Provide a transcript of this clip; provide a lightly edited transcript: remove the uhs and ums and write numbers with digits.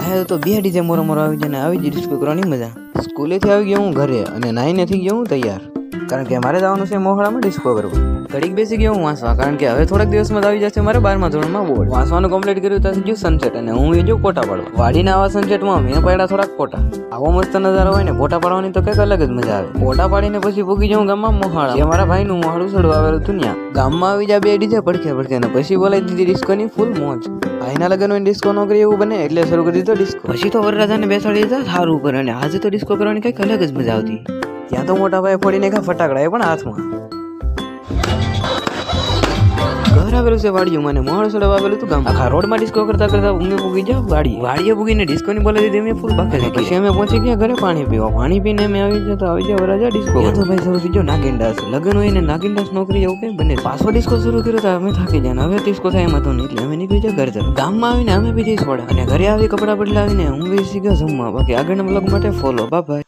હા તો બે ડીજે મોરો આવી જાય ને આવી જ ડિસ્કો કરવાની મજા. સ્કૂલેથી આવી ગયો હું ઘરે અને નાઈને થઈ ગયો હું તૈયાર, કારણ કે મારે જવાનું છે મોહળામાં ડિસ્કો કરવા. ઘડીક બેસી ગયો હું વાંચવા, કારણ કે હવે થોડાક દિવસમાં આવી જશે મારે 12મા ધોરણમાં બોર્ડ. વાંચવાનું કમ્પ્લીટ કર્યું ત્યાં ગયું સનસેટ, અને હું એ જો ફોટા પાડવા વાડીના આવા સનસેટમાં મેં પાડ્યા થોડાક ફોટા. આવો મસ્ત નજારો હોય ને ફોટા પાડવાની તો કંઈક અલગ જ મજા આવે. ફોટા પાડીને પછી ભૂગી જાઉં ગામમાં મોહાળા, જે મારા ભાઈનું મોહાળું ચડવા આવેલું હતું ત્યાં. ગામમાં આવી જાય બે ડીજે પડખે ને પછી બોલાવી દીધી ડિસ્કોની ફૂલ મોજ. ભાઈના લગ્ન હોય ડિસ્કો ન કરી એવું બને એટલે શરૂ કરી દીધો ડિસ્કો. પછી તો વરરાજાને બેસાડી દીધા સારું ઉપર, અને આજે તો ડિસ્કો કરવાની કંઈક અલગ જ મજા આવતી. ત્યાં તો મોટા ભાઈ ફોડીને ફટાકડા એ પણ હાથમાં. ઘર આવેલું છે વાડીયું, મને મોહળ ચડવા આવેલું હતું ગામ. આખા રોડમાં ડિસ્કો કરતા ઊંઘે પૂગી જાવ વાડીએ પૂગીને ડિસ્કોની બોલાવી દીધી અમે ફૂલ બાકી. પછી અમે પહોંચી ગયા ઘરે પાણી પીવા. પાણી પીને અમે આવી ગયા વરરાજા ડિસ્કો. તો ભાઈ શરૂ થઈ ગયો નાગિન ડાન્સ. લગ્ન હોય ને નાગિન ડાન્સ નોકરી એવું કઈ બને. પાછો ડિસ્કો શરૂ કર્યો તો અમે થાકી જાય, હવે ડિસ્કો થાય એમ હતો નહીં એટલે અમે નીકળી ગયા ઘર તરફ. ગામમાં આવીને અમે બી સોડા, અને ઘરે આવી કપડા બદલાવીને હું બેસી ગયો જમવા. બાકી આગળના બ્લોગ માટે ફોલો. બાય.